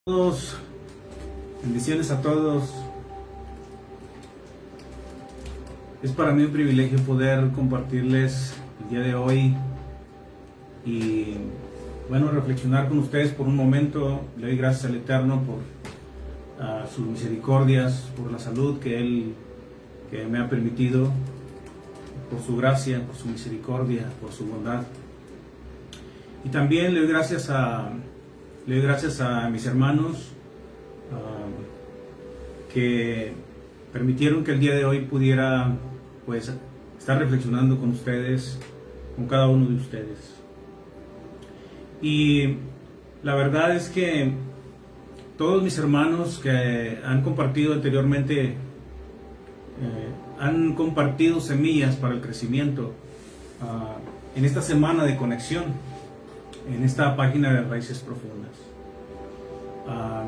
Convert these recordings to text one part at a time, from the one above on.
Todos, bendiciones a todos. Es para mí un privilegio poder compartirles el día de hoy y reflexionar con ustedes por un momento. Le doy gracias al Eterno por sus misericordias, por la salud que Él me ha permitido, por su gracia, por su misericordia, por su bondad. Y también le doy gracias a mis hermanos que permitieron que el día de hoy pudiera estar reflexionando con ustedes, con cada uno de ustedes. Y la verdad es que todos mis hermanos que han compartido anteriormente han compartido semillas para el crecimiento en esta semana de conexión, en esta página de Raíces Profundas.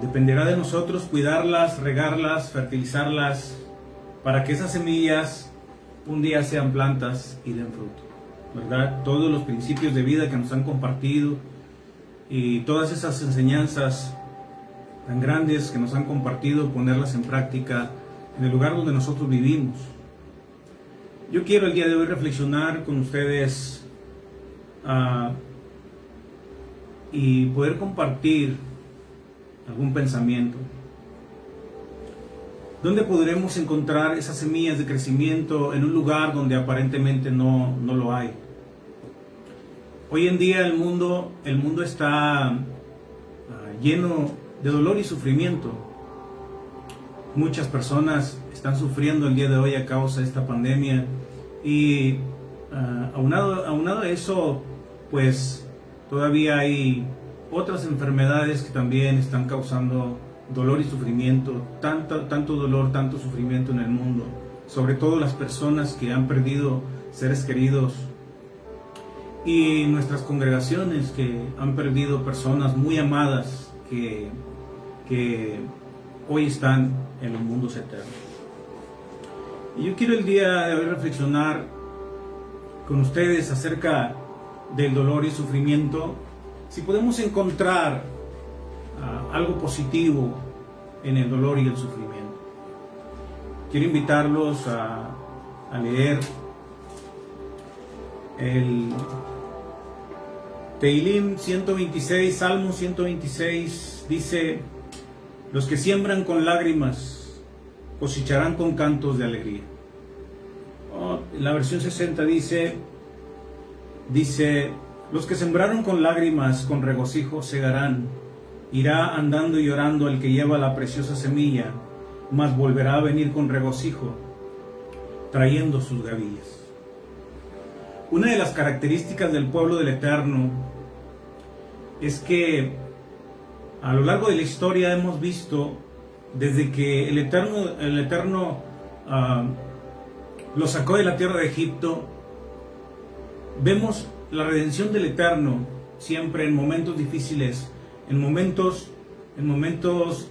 Dependerá de nosotros cuidarlas, regarlas, fertilizarlas, para que esas semillas un día sean plantas y den fruto, ¿verdad? Todos los principios de vida que nos han compartido y todas esas enseñanzas tan grandes que nos han compartido, ponerlas en práctica en el lugar donde nosotros vivimos. Yo quiero el día de hoy reflexionar con ustedes y poder compartir algún pensamiento. ¿Dónde podremos encontrar esas semillas de crecimiento en un lugar donde aparentemente no lo hay? Hoy en día el mundo está lleno de dolor y sufrimiento. Muchas personas están sufriendo el día de hoy a causa de esta pandemia y aunado a eso, pues todavía hay otras enfermedades que también están causando dolor y sufrimiento, tanto dolor, tanto sufrimiento en el mundo, sobre todo las personas que han perdido seres queridos y nuestras congregaciones que han perdido personas muy amadas que hoy están en los mundos eternos. Y yo quiero el día de hoy reflexionar con ustedes acerca del dolor y sufrimiento. Si podemos encontrar algo positivo en el dolor y el sufrimiento. Quiero invitarlos a leer el Tehilim 126, Salmo 126, dice: los que siembran con lágrimas cosecharán con cantos de alegría. En la versión 60 dice: los que sembraron con lágrimas, con regocijo segarán. Irá andando y llorando el que lleva la preciosa semilla, mas volverá a venir con regocijo, trayendo sus gavillas. Una de las características del pueblo del Eterno es que a lo largo de la historia hemos visto, desde que el Eterno lo sacó de la tierra de Egipto, vemos la redención del Eterno siempre en momentos difíciles, en momentos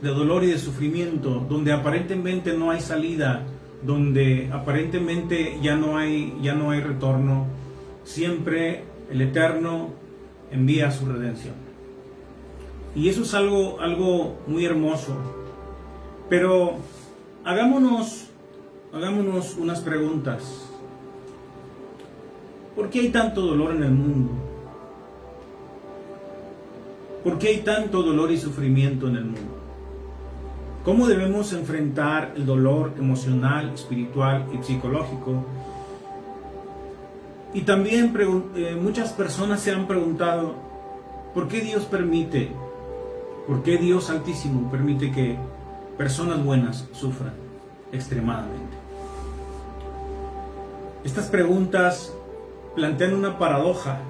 de dolor y de sufrimiento, donde aparentemente no hay salida, donde aparentemente ya no hay retorno. Siempre el Eterno envía su redención. Y eso es algo muy hermoso. Pero hagámonos unas preguntas. ¿Por qué hay tanto dolor en el mundo? ¿Por qué hay tanto dolor y sufrimiento en el mundo? ¿Cómo debemos enfrentar el dolor emocional, espiritual y psicológico? Y también muchas personas se han preguntado: ¿por qué Dios Altísimo permite que personas buenas sufran extremadamente? Estas preguntas plantean una paradoja.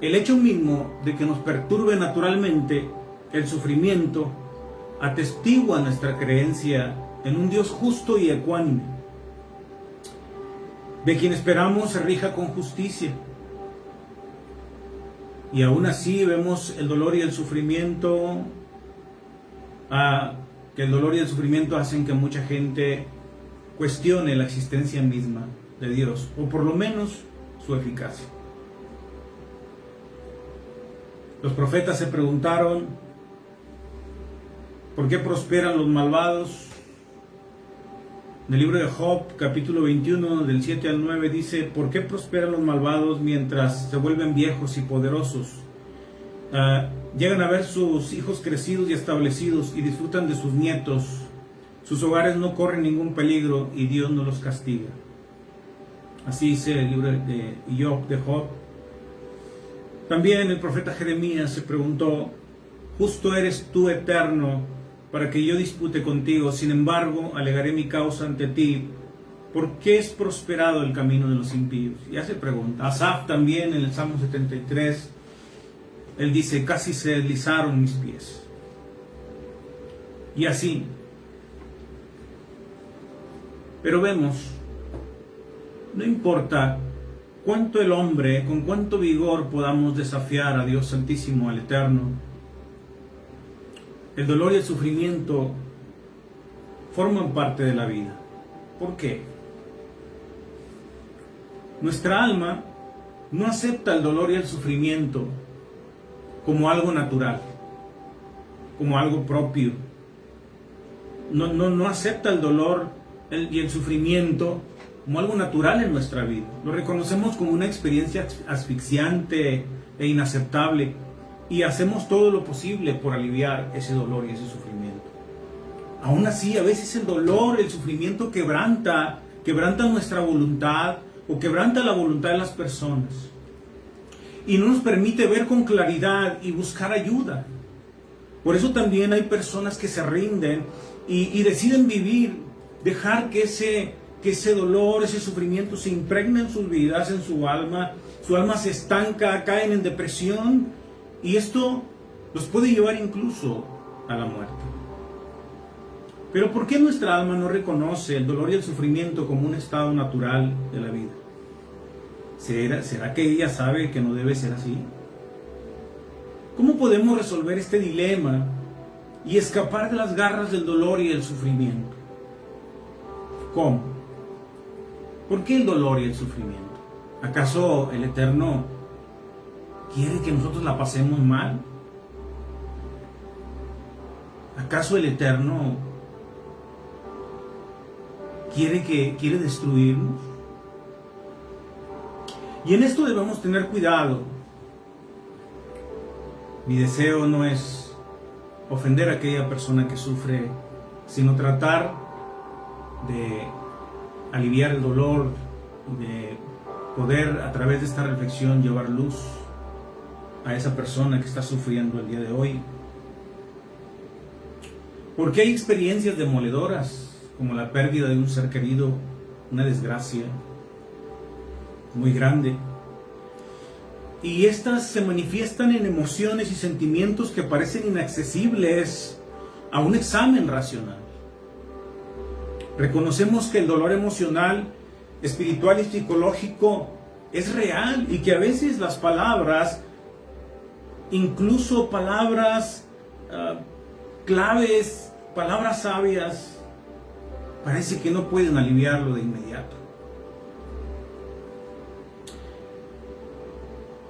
El hecho mismo de que nos perturbe naturalmente el sufrimiento atestigua nuestra creencia en un Dios justo y ecuánime, de quien esperamos se rija con justicia. Y aún así vemos el dolor y el sufrimiento, que el dolor y el sufrimiento hacen que mucha gente cuestione la existencia misma de Dios, o por lo menos su eficacia. Los profetas se preguntaron, ¿por qué prosperan los malvados? En el libro de Job, capítulo 21, del 7 al 9, dice, ¿por qué prosperan los malvados mientras se vuelven viejos y poderosos? Llegan a ver sus hijos crecidos y establecidos y disfrutan de sus nietos. Sus hogares no corren ningún peligro y Dios no los castiga. Así dice el libro de Job. También el profeta Jeremías se preguntó, justo eres tú, Eterno, para que yo dispute contigo. Sin embargo, alegaré mi causa ante ti. ¿Por qué es prosperado el camino de los impíos? Ya se pregunta. Asaf también en el Salmo 73, él dice, casi se deslizaron mis pies. Y así. Pero vemos, no importa cuánto el hombre, con cuánto vigor podamos desafiar a Dios Santísimo, al Eterno, el dolor y el sufrimiento forman parte de la vida. ¿Por qué? Nuestra alma no acepta el dolor y el sufrimiento como algo natural, como algo propio. No acepta el dolor y el sufrimiento como algo natural en nuestra vida. Lo reconocemos como una experiencia asfixiante e inaceptable y hacemos todo lo posible por aliviar ese dolor y ese sufrimiento. Aún así, a veces el dolor, el sufrimiento quebranta nuestra voluntad o quebranta la voluntad de las personas y no nos permite ver con claridad y buscar ayuda. Por eso también hay personas que se rinden y deciden vivir, dejar que ese dolor, ese sufrimiento se impregne en sus vidas, en su alma se estanca, caen en depresión y esto los puede llevar incluso a la muerte. Pero ¿por qué nuestra alma no reconoce el dolor y el sufrimiento como un estado natural de la vida? ¿Será que ella sabe que no debe ser así? ¿Cómo podemos resolver este dilema y escapar de las garras del dolor y el sufrimiento? ¿Cómo? ¿Por qué el dolor y el sufrimiento? ¿Acaso el Eterno quiere que nosotros la pasemos mal? ¿Acaso el Eterno quiere destruirnos? Y en esto debemos tener cuidado. Mi deseo no es ofender a aquella persona que sufre, sino tratar de aliviar el dolor y de poder a través de esta reflexión llevar luz a esa persona que está sufriendo el día de hoy. Porque hay experiencias demoledoras, como la pérdida de un ser querido, una desgracia muy grande. Y estas se manifiestan en emociones y sentimientos que parecen inaccesibles a un examen racional. Reconocemos que el dolor emocional, espiritual y psicológico es real y que a veces las palabras, incluso palabras claves, palabras sabias, parece que no pueden aliviarlo de inmediato.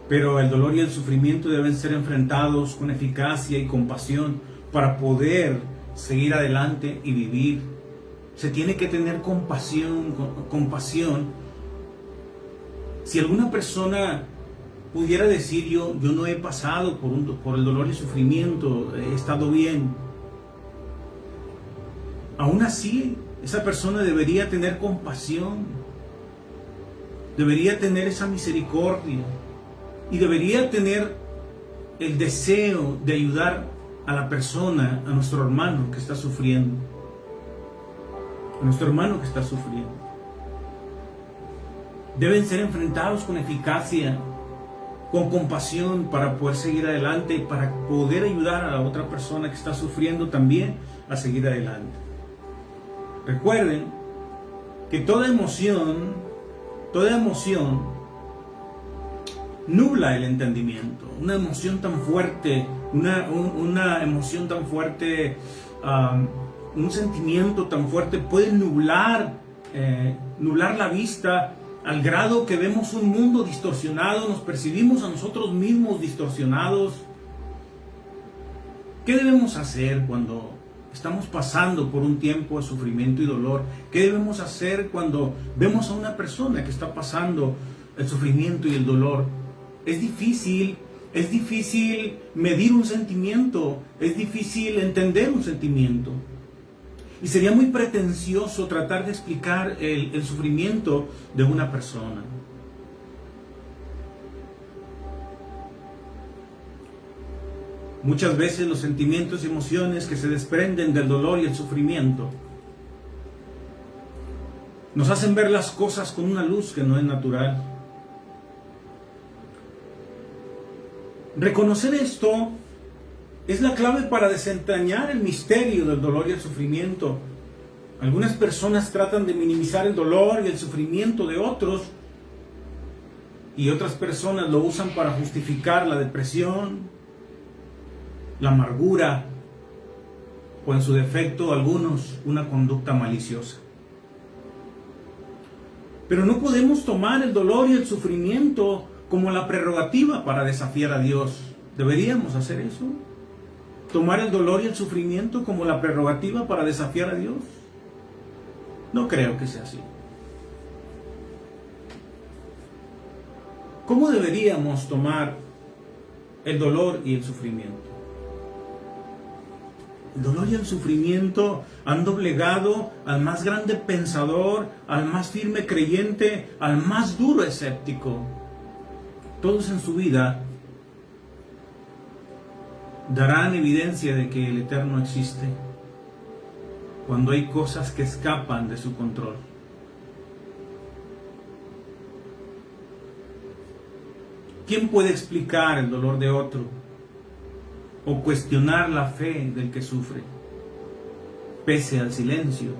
Pero el dolor y el sufrimiento deben ser enfrentados con eficacia y compasión para poder seguir adelante y vivir. Se tiene que tener compasión. Si alguna persona pudiera decir yo no he pasado por el dolor y sufrimiento, he estado bien, aún así esa persona debería tener compasión, debería tener esa misericordia y debería tener el deseo de ayudar a la persona, a nuestro hermano que está sufriendo. A nuestro hermano que está sufriendo. Deben ser enfrentados con eficacia, con compasión para poder seguir adelante y para poder ayudar a la otra persona que está sufriendo también a seguir adelante. Recuerden que toda emoción nubla el entendimiento. Una emoción tan fuerte, una emoción tan fuerte, un sentimiento tan fuerte puede nublar la vista al grado que vemos un mundo distorsionado, nos percibimos a nosotros mismos distorsionados ¿Qué debemos hacer cuando estamos pasando por un tiempo de sufrimiento y dolor? ¿Qué debemos hacer cuando vemos a una persona que está pasando el sufrimiento y el dolor? Es difícil medir un sentimiento, es difícil entender un sentimiento. Y sería muy pretencioso tratar de explicar el sufrimiento de una persona. Muchas veces los sentimientos y emociones que se desprenden del dolor y el sufrimiento nos hacen ver las cosas con una luz que no es natural. Reconocer esto es la clave para desentrañar el misterio del dolor y el sufrimiento. Algunas personas tratan de minimizar el dolor y el sufrimiento de otros, y otras personas lo usan para justificar la depresión, la amargura, o en su defecto algunos una conducta maliciosa. Pero no podemos tomar el dolor y el sufrimiento como la prerrogativa para desafiar a Dios. ¿Deberíamos hacer eso? ¿Tomar el dolor y el sufrimiento como la prerrogativa para desafiar a Dios? No creo que sea así. ¿Cómo deberíamos tomar el dolor y el sufrimiento? El dolor y el sufrimiento han doblegado al más grande pensador, al más firme creyente, al más duro escéptico. Todos en su vida darán evidencia de que el Eterno existe cuando hay cosas que escapan de su control. ¿Quién puede explicar el dolor de otro o cuestionar la fe del que sufre, pese al silencio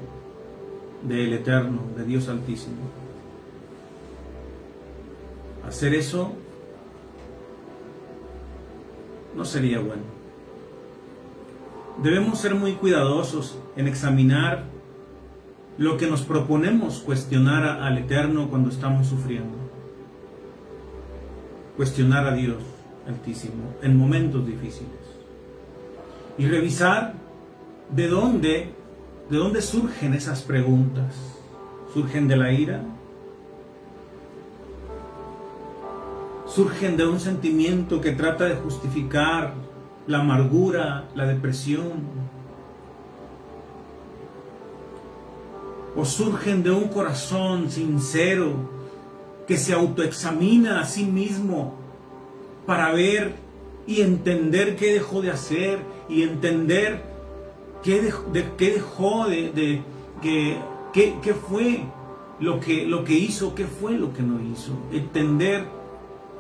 del Eterno, de Dios Altísimo? Hacer eso no sería bueno. Debemos ser muy cuidadosos en examinar lo que nos proponemos cuestionar al Eterno cuando estamos sufriendo. Cuestionar a Dios Altísimo en momentos difíciles. Y revisar de dónde surgen esas preguntas. ¿Surgen de la ira? ¿Surgen de un sentimiento que trata de justificar la amargura, la depresión? ¿O surgen de un corazón sincero que se autoexamina a sí mismo para ver y entender qué dejó de hacer y entender qué fue lo que hizo, qué fue lo que no hizo? Entender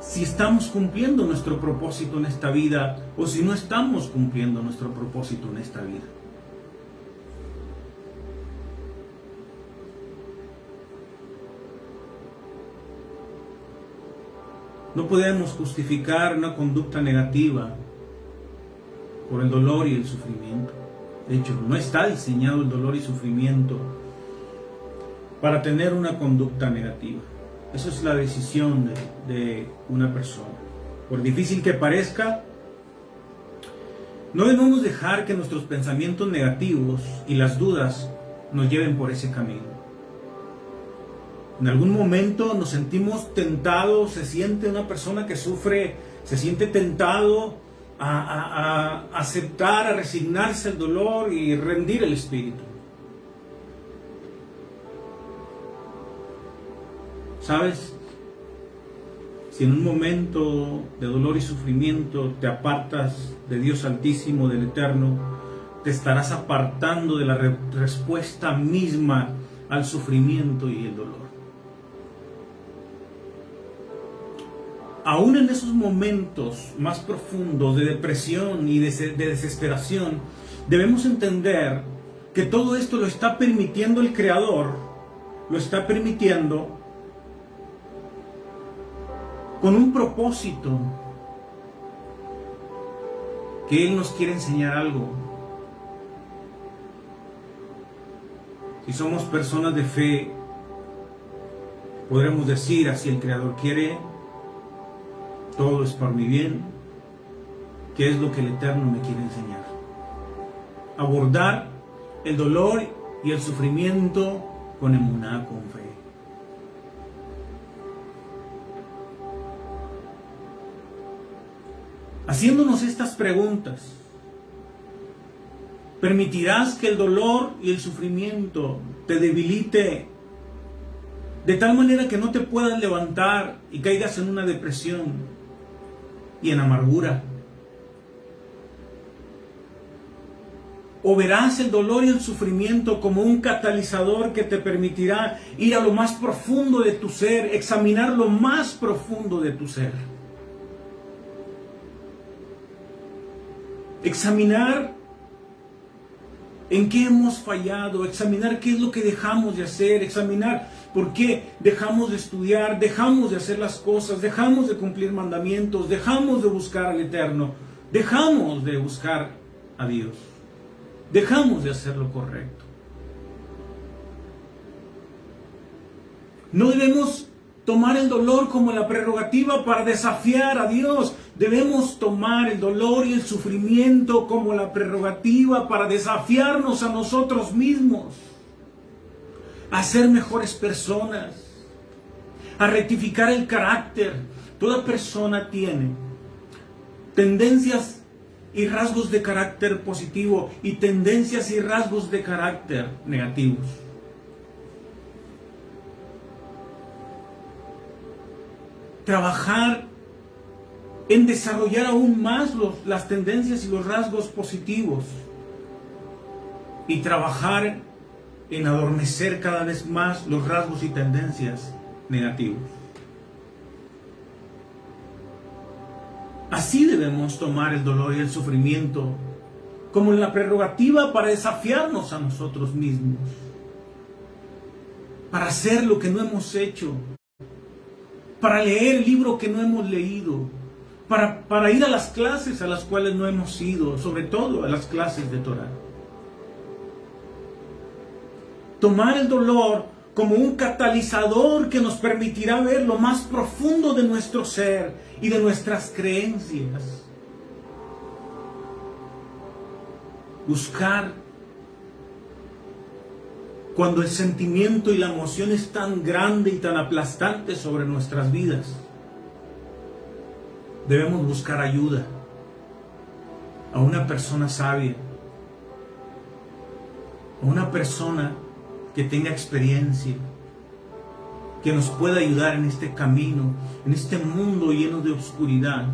si estamos cumpliendo nuestro propósito en esta vida o si no estamos cumpliendo nuestro propósito en esta vida. No podemos justificar una conducta negativa por el dolor y el sufrimiento. De hecho, no está diseñado el dolor y sufrimiento para tener una conducta negativa. Eso es la decisión de una persona. Por difícil que parezca, no debemos dejar que nuestros pensamientos negativos y las dudas nos lleven por ese camino. En algún momento nos sentimos tentados, se siente una persona que sufre, se siente tentado a aceptar, a resignarse al dolor y rendir el espíritu. ¿Sabes? Si en un momento de dolor y sufrimiento te apartas de Dios Altísimo, del Eterno, te estarás apartando de la respuesta misma al sufrimiento y el dolor. Aún en esos momentos más profundos de depresión y de desesperación, debemos entender que todo esto lo está permitiendo el Creador, lo está permitiendo con un propósito, que Él nos quiere enseñar algo. Si somos personas de fe, podremos decir así: el Creador quiere, todo es por mi bien. ¿Qué es lo que el Eterno me quiere enseñar? abordar el dolor y el sufrimiento con emuná, con fe. Haciéndonos estas preguntas, ¿permitirás que el dolor y el sufrimiento te debilite de tal manera que no te puedas levantar y caigas en una depresión y en amargura? ¿O verás el dolor y el sufrimiento como un catalizador que te permitirá ir a lo más profundo de tu ser, examinar lo más profundo de tu ser? Examinar en qué hemos fallado, examinar qué es lo que dejamos de hacer, examinar por qué dejamos de estudiar, dejamos de hacer las cosas, dejamos de cumplir mandamientos, dejamos de buscar al Eterno, dejamos de buscar a Dios, dejamos de hacer lo correcto. No debemos tomar el dolor como la prerrogativa para desafiar a Dios. Debemos tomar el dolor y el sufrimiento como la prerrogativa para desafiarnos a nosotros mismos, a ser mejores personas, a rectificar el carácter. Toda persona tiene tendencias y rasgos de carácter positivo y tendencias y rasgos de carácter negativos. Trabajar en desarrollar aún más las tendencias y los rasgos positivos y trabajar en adormecer cada vez más los rasgos y tendencias negativos. Así debemos tomar el dolor y el sufrimiento como la prerrogativa para desafiarnos a nosotros mismos, para hacer lo que no hemos hecho, para leer el libro que no hemos leído, para ir a las clases a las cuales no hemos ido, sobre todo a las clases de Torah. Tomar el dolor como un catalizador que nos permitirá ver lo más profundo de nuestro ser y de nuestras creencias. Buscar cuando el sentimiento y la emoción es tan grande y tan aplastante sobre nuestras vidas. Debemos buscar ayuda a una persona sabia, a una persona que tenga experiencia, que nos pueda ayudar en este camino, en este mundo lleno de oscuridad.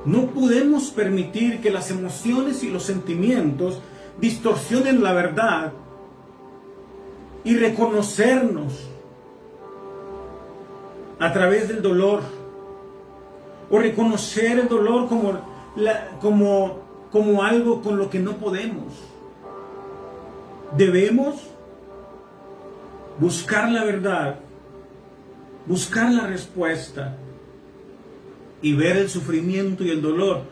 No podemos permitir que las emociones y los sentimientos distorsionen la verdad y reconocernos a través del dolor, o reconocer el dolor como algo con lo que no podemos. Debemos buscar la verdad, buscar la respuesta y ver el sufrimiento y el dolor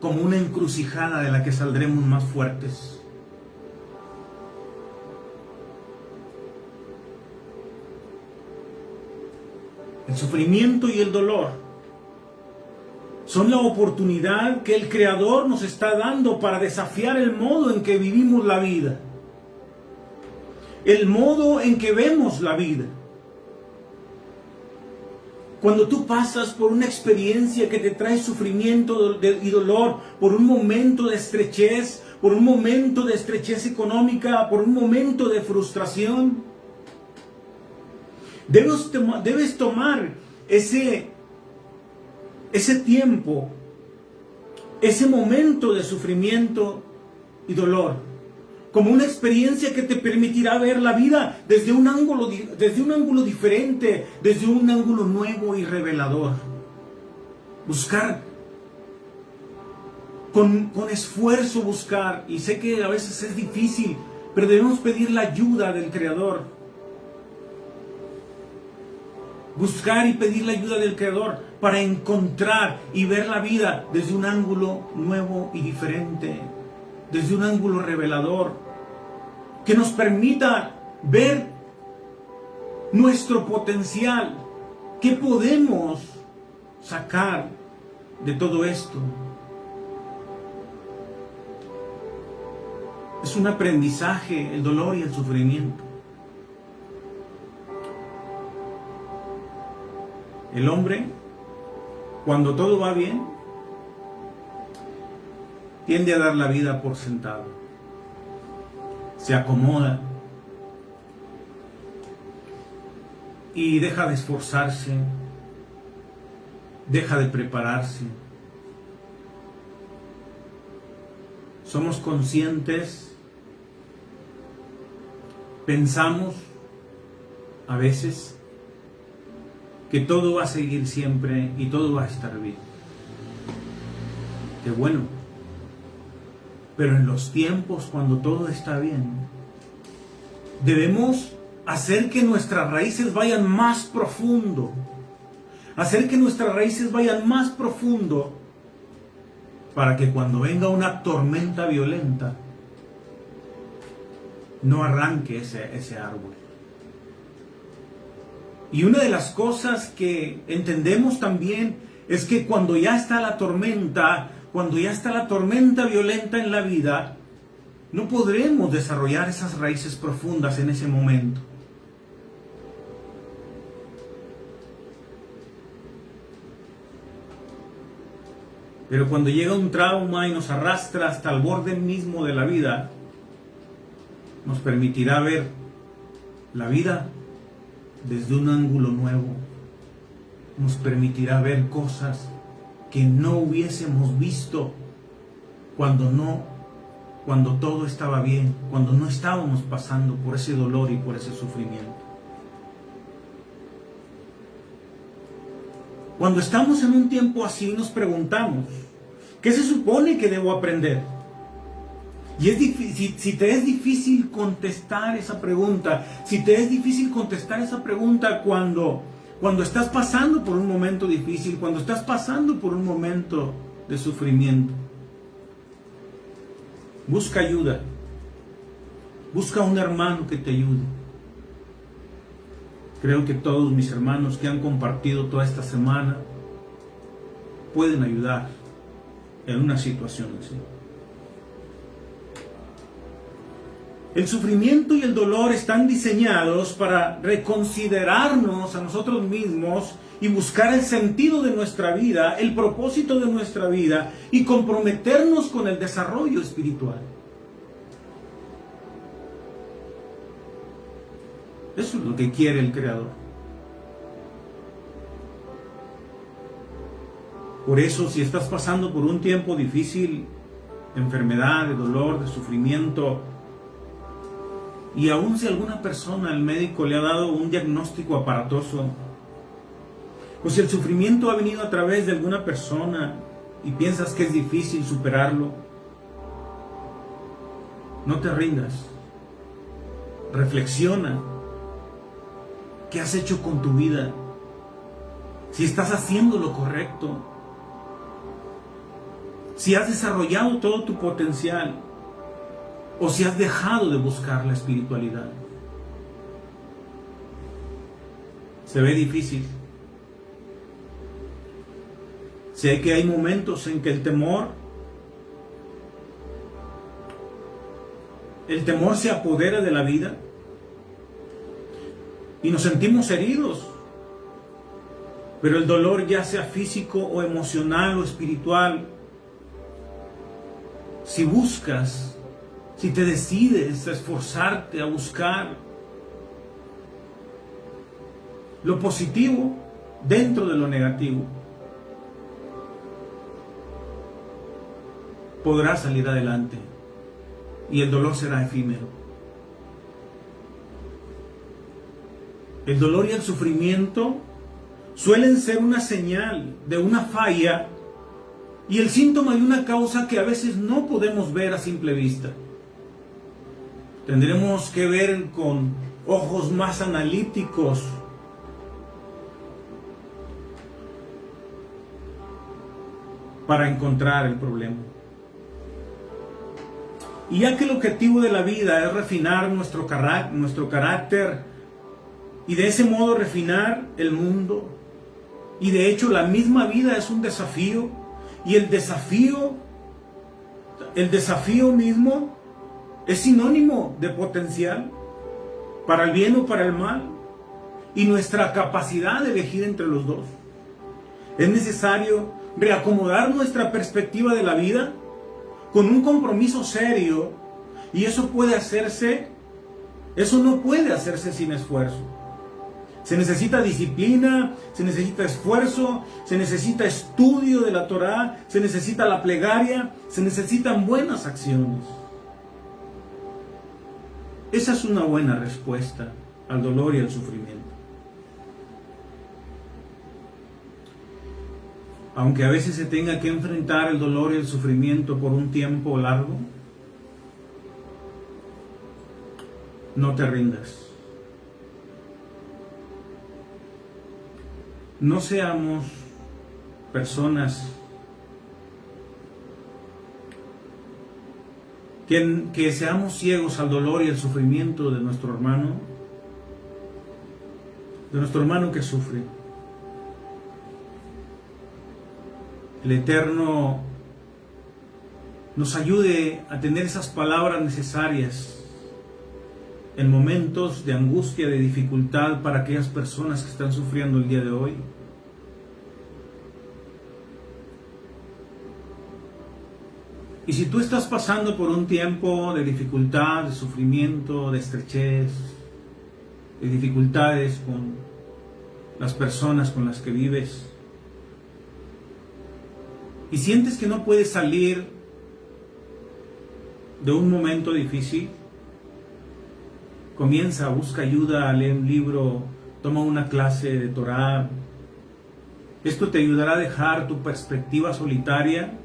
como una encrucijada de la que saldremos más fuertes. El sufrimiento y el dolor son la oportunidad que el Creador nos está dando para desafiar el modo en que vivimos la vida, el modo en que vemos la vida. Cuando tú pasas por una experiencia que te trae sufrimiento y dolor, por un momento de estrechez, por un momento de estrechez económica, por un momento de frustración, debes tomar ese tiempo, ese momento de sufrimiento y dolor, como una experiencia que te permitirá ver la vida desde un ángulo diferente, desde un ángulo nuevo y revelador. Buscar, con esfuerzo buscar, y sé que a veces es difícil, pero debemos pedir la ayuda del Creador. Buscar y pedir la ayuda del Creador para encontrar y ver la vida desde un ángulo nuevo y diferente, desde un ángulo revelador, que nos permita ver nuestro potencial, qué podemos sacar de todo esto es un aprendizaje, el dolor y el sufrimiento. El hombre, cuando todo va bien, tiende a dar la vida por sentado. Se acomoda y deja de esforzarse, deja de prepararse. Somos conscientes, pensamos a veces que todo va a seguir siempre y todo va a estar bien. Qué bueno. Pero en los tiempos cuando todo está bien, debemos hacer que nuestras raíces vayan más profundo. Hacer que nuestras raíces vayan más profundo para que cuando venga una tormenta violenta no arranque ese árbol. Y una de las cosas que entendemos también es que cuando ya está la tormenta violenta en la vida, no podremos desarrollar esas raíces profundas en ese momento. Pero cuando llega un trauma y nos arrastra hasta el borde mismo de la vida, nos permitirá ver la vida desde un ángulo nuevo. Nos permitirá ver cosas que no hubiésemos visto cuando todo estaba bien, cuando no estábamos pasando por ese dolor y por ese sufrimiento. Cuando estamos en un tiempo así nos preguntamos, ¿qué se supone que debo aprender? Y si te es difícil contestar esa pregunta, cuando estás pasando por un momento difícil, cuando estás pasando por un momento de sufrimiento, busca ayuda, busca un hermano que te ayude. Creo que todos mis hermanos que han compartido toda esta semana pueden ayudar en una situación así. El sufrimiento y el dolor están diseñados para reconsiderarnos a nosotros mismos y buscar el sentido de nuestra vida, el propósito de nuestra vida y comprometernos con el desarrollo espiritual. Eso es lo que quiere el Creador. Por eso, si estás pasando por un tiempo difícil, de enfermedad, de dolor, de sufrimiento, y aun si alguna persona, el médico le ha dado un diagnóstico aparatoso, o si el sufrimiento ha venido a través de alguna persona y piensas que es difícil superarlo, no te rindas. Reflexiona. ¿Qué has hecho con tu vida? Si estás haciendo lo correcto. Si has desarrollado todo tu potencial. O si has dejado de buscar la espiritualidad. Se ve difícil. Sé que hay momentos en que el temor se apodera de la vida y nos sentimos heridos. Pero el dolor, ya sea físico o emocional o espiritual, si buscas, si te decides a esforzarte, a buscar lo positivo dentro de lo negativo, podrás salir adelante y el dolor será efímero. El dolor y el sufrimiento suelen ser una señal de una falla y el síntoma de una causa que a veces no podemos ver a simple vista. Tendremos que ver con ojos más analíticos para encontrar el problema. Y ya que el objetivo de la vida es refinar nuestro carácter y de ese modo refinar el mundo, y de hecho la misma vida es un desafío, Y el desafío mismo es sinónimo de potencial para el bien o para el mal, y nuestra capacidad de elegir entre los dos. Es necesario reacomodar nuestra perspectiva de la vida con un compromiso serio, y eso no puede hacerse sin esfuerzo. Se necesita disciplina, se necesita esfuerzo, se necesita estudio de la Torá, se necesita la plegaria, se necesitan buenas acciones. Esa es una buena respuesta al dolor y al sufrimiento. Aunque a veces se tenga que enfrentar el dolor y el sufrimiento por un tiempo largo, no te rindas. No seamos personas que seamos ciegos al dolor y al sufrimiento de nuestro hermano que sufre. El Eterno nos ayude a tener esas palabras necesarias en momentos de angustia, de dificultad para aquellas personas que están sufriendo el día de hoy. Y si tú estás pasando por un tiempo de dificultad, de sufrimiento, de estrechez, de dificultades con las personas con las que vives, y sientes que no puedes salir de un momento difícil, comienza, busca ayuda, lee un libro, toma una clase de Torá. Esto te ayudará a dejar tu perspectiva solitaria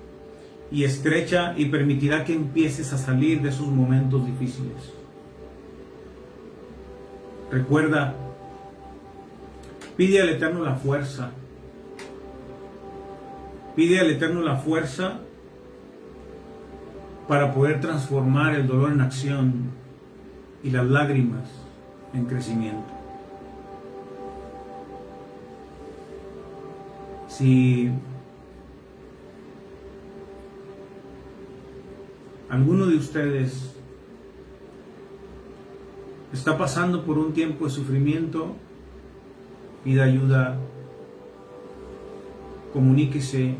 y estrecha y permitirá que empieces a salir de esos momentos difíciles. Recuerda, pide al Eterno la fuerza. Pide al Eterno la fuerza para poder transformar el dolor en acción y las lágrimas en crecimiento. Si alguno de ustedes está pasando por un tiempo de sufrimiento, pida ayuda, comuníquese,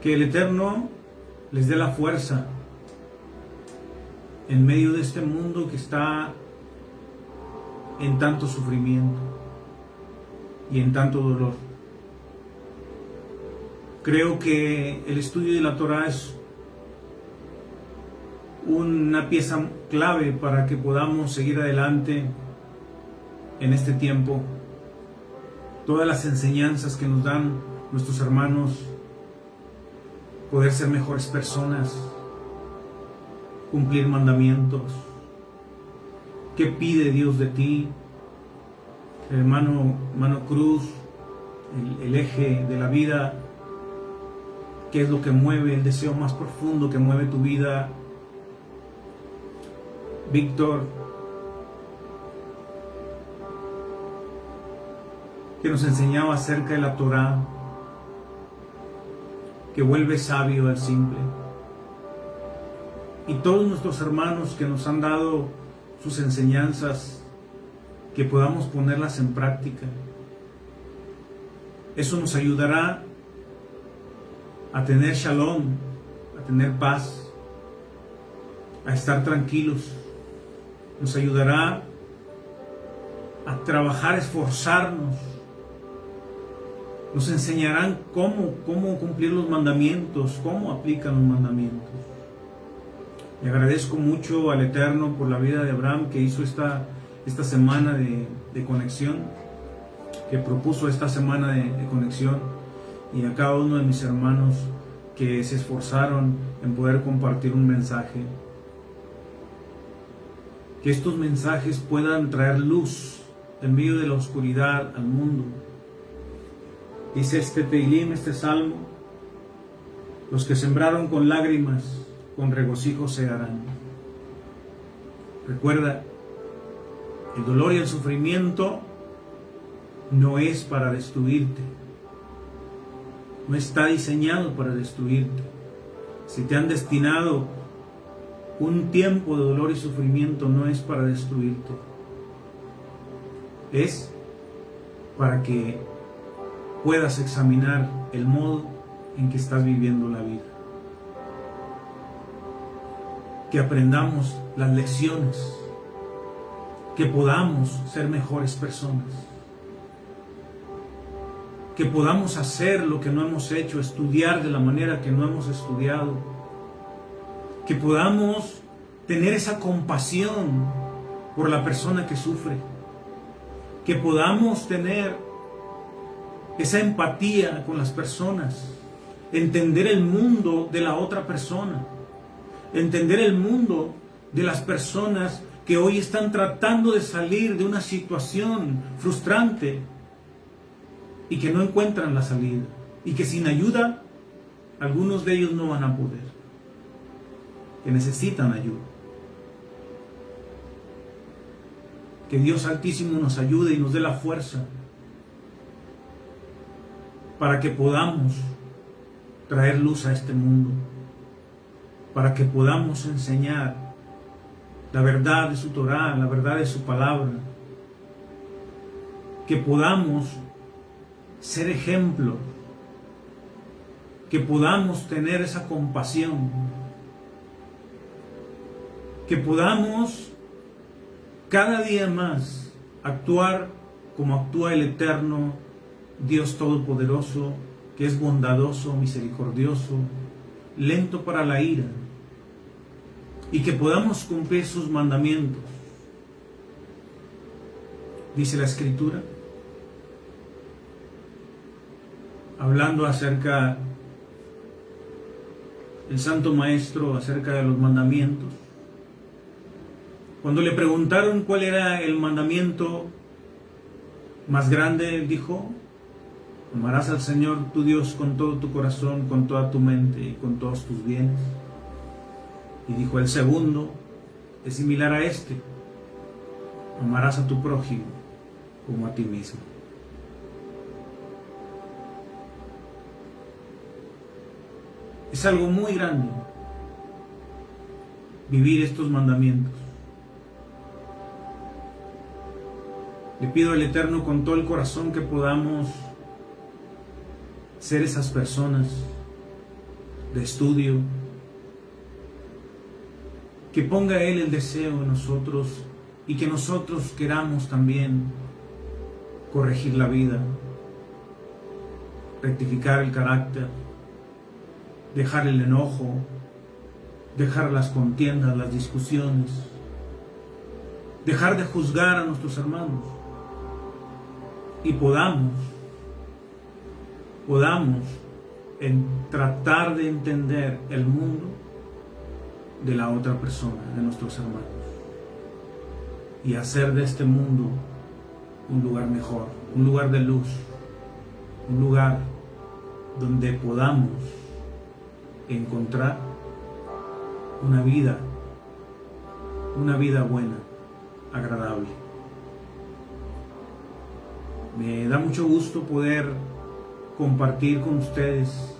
que el Eterno les dé la fuerza en medio de este mundo que está en tanto sufrimiento y en tanto dolor. Creo que el estudio de la Torá es una pieza clave para que podamos seguir adelante en este tiempo. Todas las enseñanzas que nos dan nuestros hermanos, poder ser mejores personas, cumplir mandamientos. ¿Qué pide Dios de ti? Hermano Cruz, el eje de la vida. ¿Qué es lo que mueve el deseo más profundo que mueve tu vida? Víctor, que nos enseñaba acerca de la Torá, que vuelve sabio al simple. Y todos nuestros hermanos que nos han dado sus enseñanzas, que podamos ponerlas en práctica. Eso nos ayudará a tener shalom, a tener paz, a estar tranquilos. Nos ayudará a trabajar, esforzarnos. Nos enseñarán cómo cumplir los mandamientos, cómo aplican los mandamientos. Le agradezco mucho al Eterno por la vida de Abraham, que hizo esta semana de conexión, que propuso esta semana de conexión, y a cada uno de mis hermanos que se esforzaron en poder compartir un mensaje. Que estos mensajes puedan traer luz en medio de la oscuridad al mundo. Dice este Teilim, este salmo: los que sembraron con lágrimas, con regocijo segarán. Recuerda, el dolor y el sufrimiento no es para destruirte, no está diseñado para destruirte. Si te han destinado un tiempo de dolor y sufrimiento, no es para destruirte. Es para que puedas examinar el modo en que estás viviendo la vida. Que aprendamos las lecciones, que podamos ser mejores personas, que podamos hacer lo que no hemos hecho, estudiar de la manera que no hemos estudiado, que podamos tener esa compasión por la persona que sufre, que podamos tener esa empatía con las personas, entender el mundo de la otra persona, entender el mundo de las personas que hoy están tratando de salir de una situación frustrante y que no encuentran la salida, y que sin ayuda algunos de ellos no van a poder, que necesitan ayuda. Que Dios Altísimo nos ayude y nos dé la fuerza para que podamos traer luz a este mundo, para que podamos enseñar la verdad de su Torá, la verdad de su palabra, que podamos ser ejemplo, que podamos tener esa compasión, que podamos cada día más actuar como actúa el eterno Dios Todopoderoso, que es bondadoso, misericordioso, lento para la ira, y que podamos cumplir sus mandamientos. Dice la Escritura, hablando acerca del Santo Maestro, acerca de los mandamientos. Cuando le preguntaron cuál era el mandamiento más grande, él dijo: amarás al Señor tu Dios con todo tu corazón, con toda tu mente y con todos tus bienes. Y dijo: el segundo es similar a este: amarás a tu prójimo como a ti mismo. Es algo muy grande vivir estos mandamientos. Le pido al Eterno con todo el corazón que podamos ser esas personas de estudio, que ponga Él el deseo en nosotros y que nosotros queramos también corregir la vida, rectificar el carácter, dejar el enojo, dejar las contiendas, las discusiones, dejar de juzgar a nuestros hermanos y podamos tratar de entender el mundo de la otra persona, de nuestros hermanos, y hacer de este mundo un lugar mejor, un lugar de luz, un lugar donde podamos encontrar una vida buena, agradable. Me da mucho gusto poder compartir con ustedes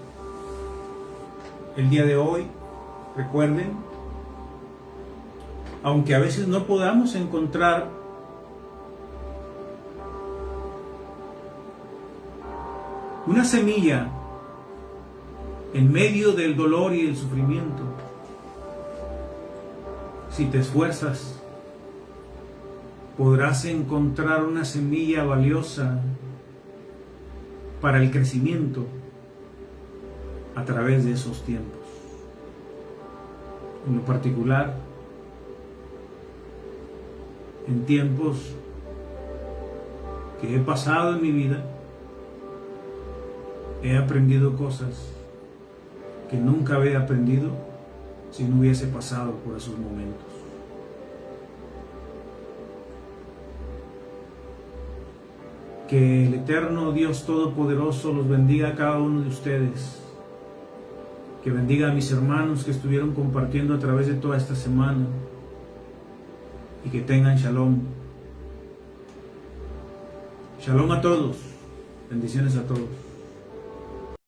el día de hoy. Recuerden, aunque a veces no podamos encontrar una semilla en medio del dolor y el sufrimiento, si te esfuerzas, podrás encontrar una semilla valiosa para el crecimiento a través de esos tiempos. En lo particular, en tiempos que he pasado en mi vida, he aprendido cosas que nunca había aprendido si no hubiese pasado por esos momentos. Que el eterno Dios Todopoderoso los bendiga a cada uno de ustedes. Que bendiga a mis hermanos que estuvieron compartiendo a través de toda esta semana. Y que tengan shalom. Shalom a todos. Bendiciones a todos.